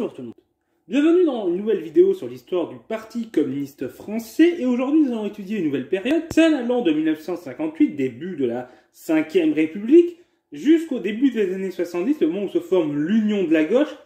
Bonjour tout le monde. Bienvenue dans une nouvelle vidéo sur l'histoire du Parti communiste français et aujourd'hui nous allons étudier une nouvelle période, celle allant de 1958, début de la 5e République, jusqu'au début des années 70, le moment où se forme l'Union de la gauche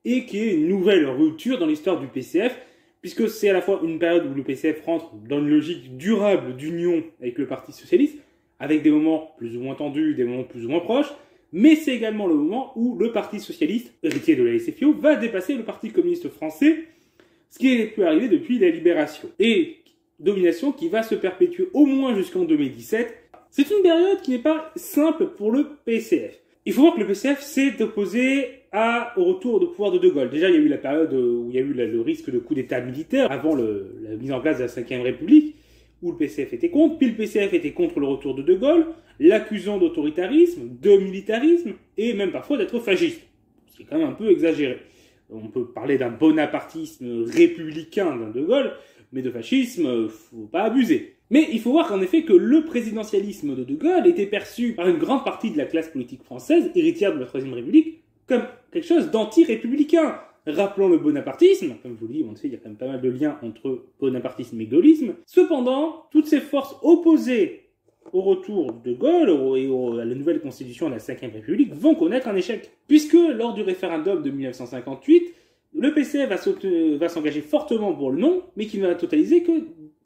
et qui est une nouvelle rupture dans l'histoire du PCF, puisque c'est à la fois une période où le PCF rentre dans une logique durable d'union avec le Parti socialiste, avec des moments plus ou moins tendus, des moments plus ou moins proches, mais c'est également le moment où le Parti socialiste, héritier de la SFIO, va dépasser le Parti communiste français, ce qui n'est plus arrivé depuis la Libération. Et domination qui va se perpétuer au moins jusqu'en 2017. C'est une période qui n'est pas simple pour le PCF. Il faut voir que le PCF s'est opposé au retour de pouvoir de De Gaulle. Déjà, il y a eu la période où il y a eu le risque de coup d'état militaire avant la mise en place de la 5e République, où le PCF était contre, puis le PCF était contre le retour de Gaulle, l'accusant d'autoritarisme, de militarisme, et même parfois d'être fasciste. Ce qui est quand même un peu exagéré. On peut parler d'un bonapartisme républicain d'un De Gaulle, mais de fascisme, faut pas abuser. Mais il faut voir qu'en effet que le présidentialisme de Gaulle était perçu par une grande partie de la classe politique française, héritière de la 3e République, comme quelque chose d'anti-républicain. Rappelons le bonapartisme, comme je vous le dis, on sait, il y a quand même pas mal de liens entre bonapartisme et gaullisme. Cependant, toutes ces forces opposées au retour de Gaulle et à la nouvelle constitution de la 5e République vont connaître un échec. Puisque lors du référendum de 1958, le PCF va s'engager fortement pour le non, mais qui ne va totaliser que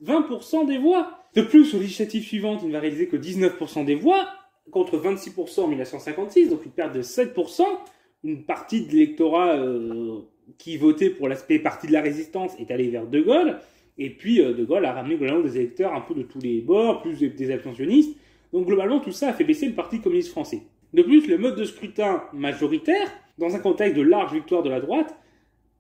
20% des voix. De plus, aux législatives suivantes, il ne va réaliser que 19% des voix, contre 26% en 1956, donc une perte de 7%. Une partie de l'électorat qui votait pour l'aspect parti de la résistance est allée vers De Gaulle, et puis De Gaulle a ramené globalement des électeurs un peu de tous les bords, plus des abstentionnistes, donc globalement tout ça a fait baisser le Parti communiste français. De plus, le mode de scrutin majoritaire, dans un contexte de large victoire de la droite,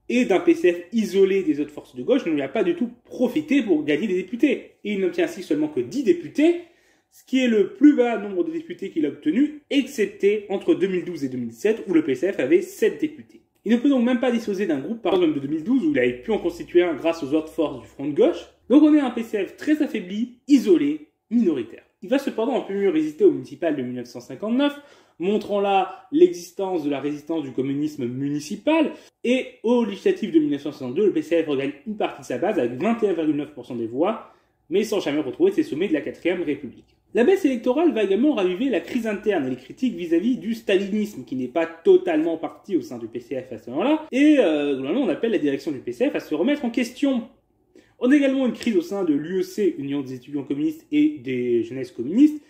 et d'un PCF isolé des autres forces de gauche, ne lui a pas du tout profité pour gagner des députés, et il n'obtient ainsi seulement que 10 députés, ce qui est le plus bas nombre de députés qu'il a obtenu, excepté entre 2012 et 2017, où le PCF avait 7 députés. Il ne peut donc même pas disposer d'un groupe, par exemple de 2012, où il avait pu en constituer un grâce aux autres forces du front de gauche. Donc on est un PCF très affaibli, isolé, minoritaire. Il va cependant un peu mieux résister aux municipales de 1959, montrant là l'existence de la résistance du communisme municipal, et aux législatives de 1962, le PCF regagne une partie de sa base avec 21,9% des voix, mais sans jamais retrouver ses sommets de la 4e République. La baisse électorale va également raviver la crise interne et les critiques vis-à-vis du stalinisme, qui n'est pas totalement parti au sein du PCF à ce moment-là, et globalement on appelle la direction du PCF à se remettre en question. On a également une crise au sein de l'UEC, Union des étudiants communistes et des jeunesses communistes,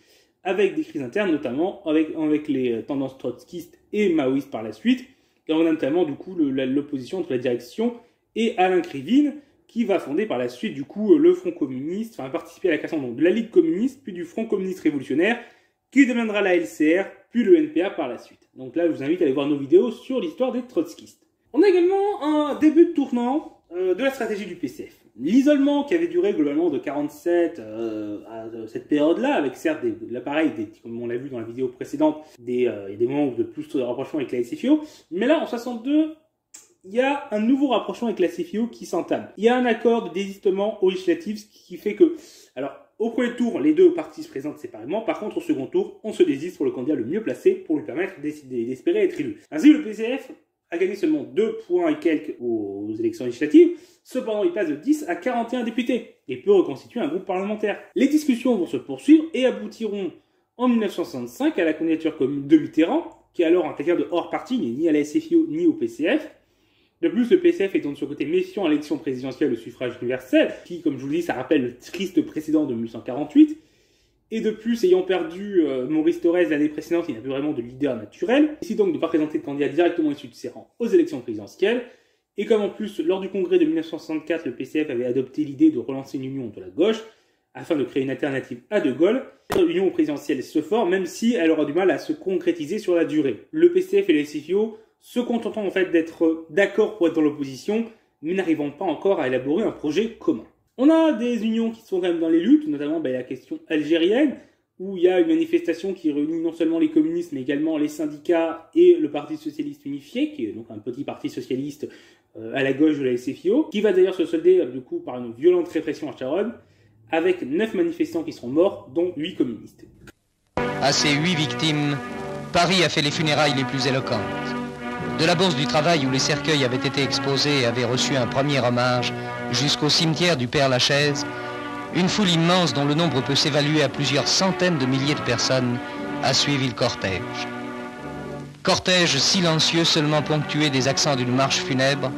avec des crises internes notamment avec les tendances trotskistes et maoïstes par la suite, et on a notamment du coup l'opposition entre la direction et Alain Krivine, qui va fonder par la suite, du coup, le Front communiste, enfin, participer à la création de la Ligue communiste, puis du Front communiste révolutionnaire, qui deviendra la LCR, puis le NPA par la suite. Donc là, je vous invite à aller voir nos vidéos sur l'histoire des trotskistes. On a également un début de tournant de la stratégie du PCF. L'isolement qui avait duré globalement de 47 à cette période-là, avec certes l'appareil, comme on l'a vu dans la vidéo précédente, il y a des moments de plus de rapprochement avec la SFIO, mais là, en 62, il y a un nouveau rapprochement avec la CFIO qui s'entame. Il y a un accord de désistement aux législatives, ce qui fait que, alors, au premier tour, les deux partis se présentent séparément. Par contre, au second tour, on se désiste pour le candidat le mieux placé pour lui permettre d'espérer être élu. Ainsi, le PCF a gagné seulement 2 points et quelques aux élections législatives. Cependant, il passe de 10 à 41 députés et peut reconstituer un groupe parlementaire. Les discussions vont se poursuivre et aboutiront en 1965 à la candidature commune de Mitterrand, qui est alors un quelqu'un de hors parti, ni à la SFIO ni au PCF. De plus, le PCF étant de son côté méfiant à l'élection présidentielle au suffrage universel, qui, comme je vous le dis, ça rappelle le triste précédent de 1848. Et de plus, ayant perdu Maurice Thorez l'année précédente, il n'a plus vraiment de leader naturel. Il décide donc de ne pas présenter de candidat directement issu de ses rangs aux élections présidentielles. Et comme en plus, lors du congrès de 1964, le PCF avait adopté l'idée de relancer une union de la gauche, afin de créer une alternative à De Gaulle, l'union présidentielle se forme, même si elle aura du mal à se concrétiser sur la durée. Le PCF et les SFIO se contentant en fait d'être d'accord pour être dans l'opposition, mais n'arrivant pas encore à élaborer un projet commun. On a des unions qui sont quand même dans les luttes, notamment la question algérienne, où il y a une manifestation qui réunit non seulement les communistes, mais également les syndicats et le Parti socialiste unifié, qui est donc un petit parti socialiste à la gauche de la SFIO, qui va d'ailleurs se solder du coup par une violente répression à Charonne, avec 9 manifestants qui seront morts, dont 8 communistes. À ces 8 victimes, Paris a fait les funérailles les plus éloquentes. De la Bourse du Travail où les cercueils avaient été exposés et avaient reçu un premier hommage, jusqu'au cimetière du Père-Lachaise, une foule immense dont le nombre peut s'évaluer à plusieurs centaines de milliers de personnes a suivi le cortège. Cortège silencieux seulement ponctué des accents d'une marche funèbre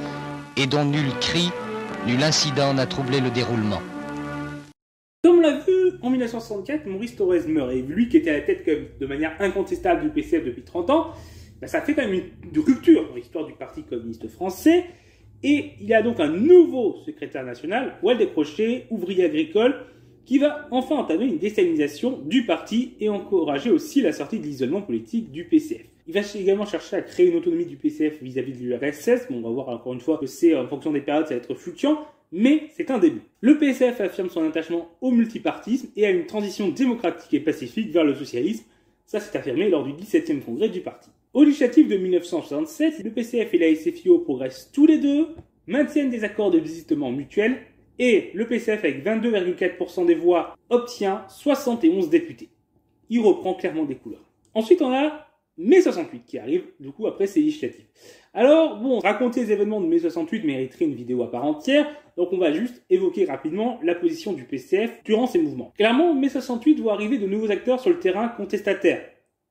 et dont nul cri, nul incident n'a troublé le déroulement. Comme on l'a vu, en 1964, Maurice Thorez meurt, et lui qui était à la tête de manière incontestable du PCF depuis 30 ans, ça fait quand même une rupture dans l'histoire du Parti communiste français, et il y a donc un nouveau secrétaire national, Waldeck Rochet, ouvrier agricole, qui va enfin entamer une déstalinisation du parti et encourager aussi la sortie de l'isolement politique du PCF. Il va également chercher à créer une autonomie du PCF vis-à-vis de l'URSS. Bon, on va voir encore une fois que c'est en fonction des périodes, ça va être fluctuant, mais c'est un début. Le PCF affirme son attachement au multipartisme et à une transition démocratique et pacifique vers le socialisme. Ça s'est affirmé lors du 17e congrès du parti. Aux législatives de 1967, le PCF et la SFIO progressent tous les deux, maintiennent des accords de désistement mutuel, et le PCF, avec 22,4% des voix, obtient 71 députés. Il reprend clairement des couleurs. Ensuite, on a mai 68 qui arrive, du coup, après ces législatives. Alors, bon, raconter les événements de mai 68 mériterait une vidéo à part entière, donc on va juste évoquer rapidement la position du PCF durant ces mouvements. Clairement, mai 68 voit arriver de nouveaux acteurs sur le terrain contestataire,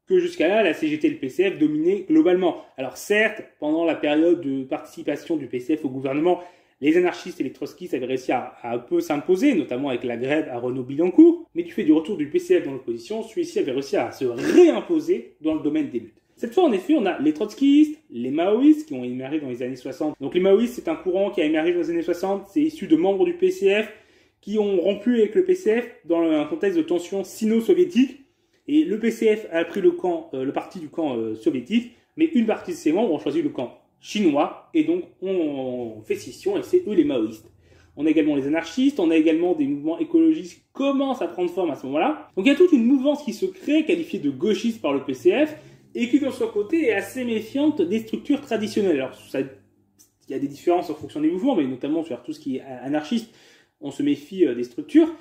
que jusqu'à là, la CGT et le PCF dominaient globalement. Alors certes, pendant la période de participation du PCF au gouvernement, les anarchistes et les trotskistes avaient réussi à un peu s'imposer, notamment avec la grève à Renault-Billancourt, mais du fait du retour du PCF dans l'opposition, celui-ci avait réussi à se réimposer dans le domaine des luttes. Cette fois, en effet, on a les trotskistes, les maoïstes qui ont émergé dans les années 60. Donc les maoïstes, c'est un courant qui a émergé dans les années 60, c'est issu de membres du PCF qui ont rompu avec le PCF dans un contexte de tension sino-soviétique. Et le PCF a pris le parti du camp soviétique, mais une partie de ses membres ont choisi le camp chinois, et donc on fait scission, et c'est eux les maoïstes. On a également les anarchistes, on a également des mouvements écologistes qui commencent à prendre forme à ce moment-là. Donc il y a toute une mouvance qui se crée, qualifiée de gauchiste par le PCF, et qui de son côté est assez méfiante des structures traditionnelles. Alors il y a des différences en fonction des mouvements, mais notamment sur tout ce qui est anarchiste, on se méfie des structures.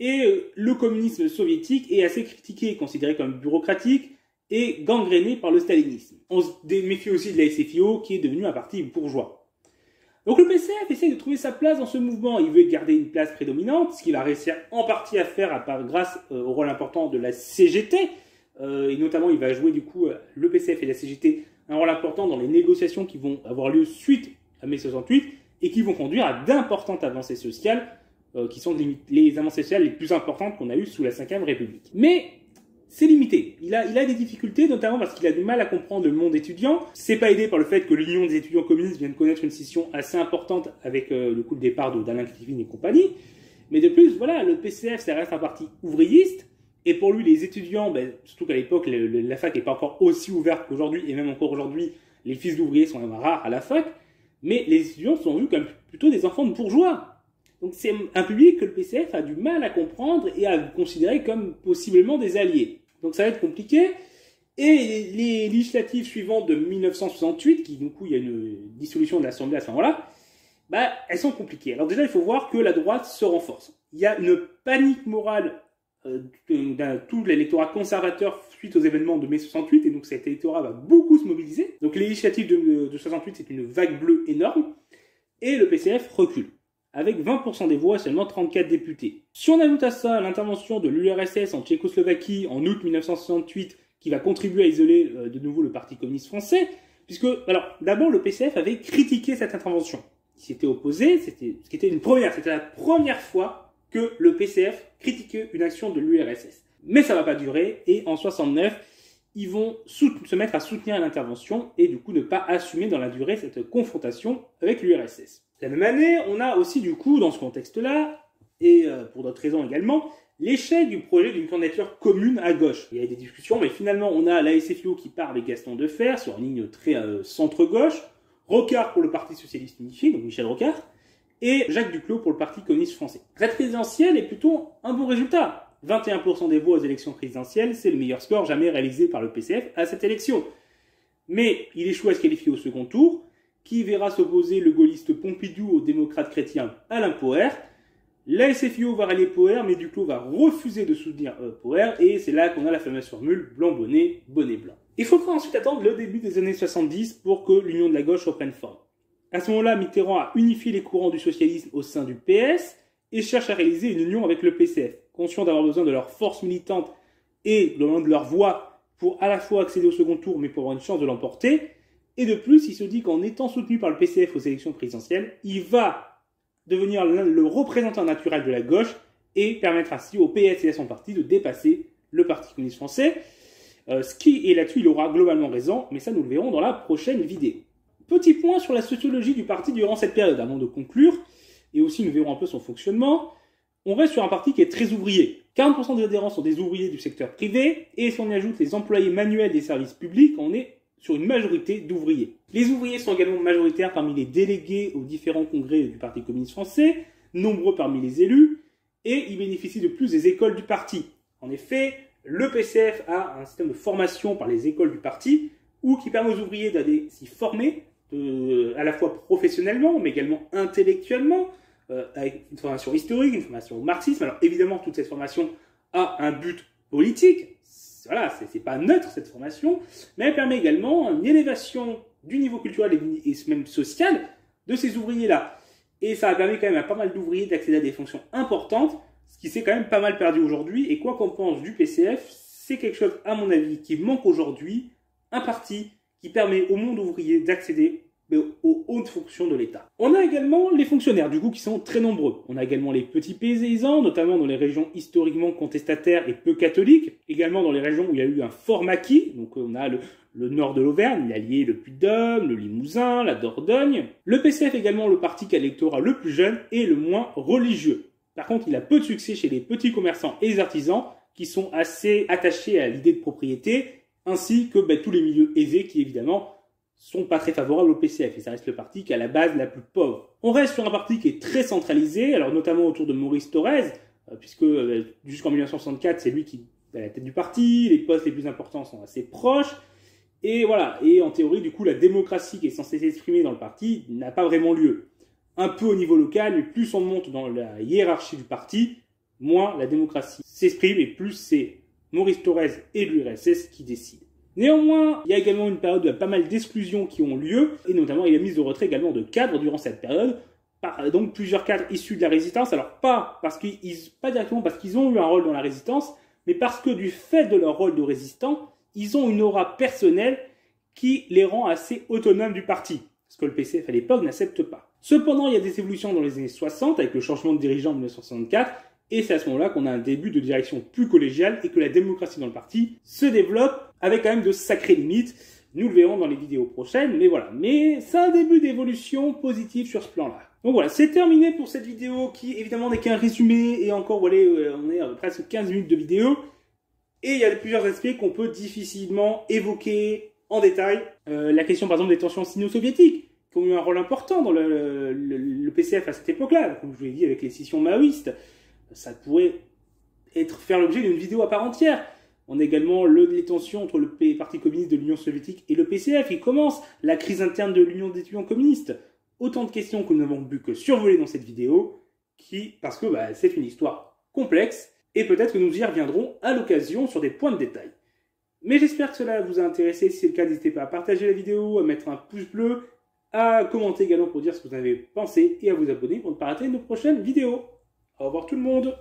Et le communisme soviétique est assez critiqué, considéré comme bureaucratique et gangréné par le stalinisme. On se méfie aussi de la SFIO qui est devenue un parti bourgeois. Donc le PCF essaie de trouver sa place dans ce mouvement. Il veut garder une place prédominante, ce qu'il va réussir en partie à faire grâce au rôle important de la CGT. Et notamment, il va jouer du coup, le PCF et la CGT, un rôle important dans les négociations qui vont avoir lieu suite à mai 68 et qui vont conduire à d'importantes avancées sociales qui sont les avancées sociales les plus importantes qu'on a eues sous la Ve République. Mais c'est limité. Il a des difficultés, notamment parce qu'il a du mal à comprendre le monde étudiant. C'est pas aidé par le fait que l'Union des étudiants communistes vient de connaître une scission assez importante avec le coup de départ d'Alain Krivine et compagnie. Mais de plus, voilà, le PCF, ça reste un parti ouvrieriste. Et pour lui, les étudiants, surtout qu'à l'époque, la fac n'est pas encore aussi ouverte qu'aujourd'hui, et même encore aujourd'hui, les fils d'ouvriers sont même rares à la fac. Mais les étudiants sont vus comme plutôt des enfants de bourgeois. Donc c'est un public que le PCF a du mal à comprendre et à considérer comme possiblement des alliés. Donc ça va être compliqué. Et les législatives suivantes de 1968, qui du coup il y a une dissolution de l'Assemblée à ce moment-là, elles sont compliquées. Alors déjà il faut voir que la droite se renforce. Il y a une panique morale dans tout l'électorat conservateur suite aux événements de mai 68, et donc cet électorat va beaucoup se mobiliser. Donc les législatives de 68, c'est une vague bleue énorme, et le PCF recule, avec 20% des voix et seulement 34 députés. Si on ajoute à ça l'intervention de l'URSS en Tchécoslovaquie en août 1968, qui va contribuer à isoler de nouveau le Parti communiste français, puisque, alors, d'abord, le PCF avait critiqué cette intervention. Il s'était opposé, c'était la première fois que le PCF critiquait une action de l'URSS. Mais ça va pas durer, et en 69, ils vont se mettre à soutenir l'intervention, et du coup ne pas assumer dans la durée cette confrontation avec l'URSS. La même année, on a aussi du coup, dans ce contexte-là, et pour d'autres raisons également, l'échec du projet d'une candidature commune à gauche. Il y a des discussions, mais finalement, on a la SFIO qui part avec Gaston Defferre, sur une ligne très centre-gauche, Rocard pour le Parti Socialiste Unifié, donc Michel Rocard, et Jacques Duclos pour le Parti Communiste Français. Cette présidentielle est plutôt un bon résultat. 21% des voix aux élections présidentielles, c'est le meilleur score jamais réalisé par le PCF à cette élection. Mais il échoue à se qualifier au second tour, qui verra s'opposer le gaulliste Pompidou au démocrate chrétien Alain Poher. La SFIO va rallier Poher, mais Duclos va refuser de soutenir Poher, et c'est là qu'on a la fameuse formule blanc bonnet, bonnet blanc. Il faudra ensuite attendre le début des années 70 pour que l'union de la gauche reprenne forme. À ce moment-là, Mitterrand a unifié les courants du socialisme au sein du PS et cherche à réaliser une union avec le PCF, conscient d'avoir besoin de leur force militante et de leur voix pour à la fois accéder au second tour mais pour avoir une chance de l'emporter. Et de plus, il se dit qu'en étant soutenu par le PCF aux élections présidentielles, il va devenir le représentant naturel de la gauche et permettre ainsi au PS et à son parti de dépasser le Parti communiste français. Et là-dessus, il aura globalement raison, mais ça nous le verrons dans la prochaine vidéo. Petit point sur la sociologie du parti durant cette période, avant de conclure, et aussi nous verrons un peu son fonctionnement. On reste sur un parti qui est très ouvrier. 40% des adhérents sont des ouvriers du secteur privé, et si on y ajoute les employés manuels des services publics, on est sur une majorité d'ouvriers. Les ouvriers sont également majoritaires parmi les délégués aux différents congrès du Parti communiste français, nombreux parmi les élus, et ils bénéficient de plus des écoles du parti. En effet, le PCF a un système de formation par les écoles du parti, ou qui permet aux ouvriers d'aller s'y former, à la fois professionnellement, mais également intellectuellement, avec une formation historique, une formation au marxisme. Alors évidemment, toute cette formation a un but politique. Voilà, c'est pas neutre cette formation, mais elle permet également une élévation du niveau culturel et même social de ces ouvriers-là. Et ça a permis quand même à pas mal d'ouvriers d'accéder à des fonctions importantes, ce qui s'est quand même pas mal perdu aujourd'hui. Et quoi qu'on pense du PCF, c'est quelque chose, à mon avis, qui manque aujourd'hui, un parti qui permet au monde ouvrier d'accéder aux hautes fonctions de l'État. On a également les fonctionnaires, du coup, qui sont très nombreux. On a également les petits paysans, notamment dans les régions historiquement contestataires et peu catholiques, également dans les régions où il y a eu un fort maquis, donc on a le nord de l'Auvergne, l'Allier, le Puy-de-Dôme, le Limousin, la Dordogne. Le PCF est également le parti qui a l'électorat le plus jeune et le moins religieux. Par contre, il a peu de succès chez les petits commerçants et les artisans, qui sont assez attachés à l'idée de propriété, ainsi que tous les milieux aisés qui, évidemment, sont pas très favorables au PCF, et ça reste le parti qui est à la base la plus pauvre. On reste sur un parti qui est très centralisé, alors notamment autour de Maurice Thorez, puisque jusqu'en 1964, c'est lui qui est à la tête du parti, les postes les plus importants sont assez proches, et voilà, et en théorie, du coup, la démocratie qui est censée s'exprimer dans le parti n'a pas vraiment lieu. Un peu au niveau local, mais plus on monte dans la hiérarchie du parti, moins la démocratie s'exprime, et plus c'est Maurice Thorez et l'URSS qui décident. Néanmoins, il y a également une période de pas mal d'exclusions qui ont lieu, et notamment il y a mise de retrait également de cadres durant cette période, donc plusieurs cadres issus de la résistance, alors pas directement parce qu'ils ont eu un rôle dans la résistance, mais parce que du fait de leur rôle de résistant, ils ont une aura personnelle qui les rend assez autonomes du parti, ce que le PCF à l'époque n'accepte pas. Cependant, il y a des évolutions dans les années 60, avec le changement de dirigeant en 1964, et c'est à ce moment-là qu'on a un début de direction plus collégiale et que la démocratie dans le parti se développe avec quand même de sacrées limites. Nous le verrons dans les vidéos prochaines, mais voilà. Mais c'est un début d'évolution positive sur ce plan-là. Donc voilà, c'est terminé pour cette vidéo qui évidemment n'est qu'un résumé et encore, voilà, on est à presque 15 minutes de vidéo. Et il y a plusieurs aspects qu'on peut difficilement évoquer en détail. La question par exemple des tensions sino-soviétiques, qui ont eu un rôle important dans le PCF à cette époque-là, comme je vous l'ai dit avec les scissions maoïstes. Ça pourrait faire l'objet d'une vidéo à part entière. On a également les tensions entre le Parti communiste de l'Union soviétique et le PCF qui commence, la crise interne de l'Union des étudiants communistes. Autant de questions que nous n'avons pu que survoler dans cette vidéo, parce que c'est une histoire complexe, et peut-être que nous y reviendrons à l'occasion sur des points de détail. Mais j'espère que cela vous a intéressé. Si c'est le cas, n'hésitez pas à partager la vidéo, à mettre un pouce bleu, à commenter également pour dire ce que vous en avez pensé, et à vous abonner pour ne pas rater nos prochaines vidéos. Au revoir tout le monde!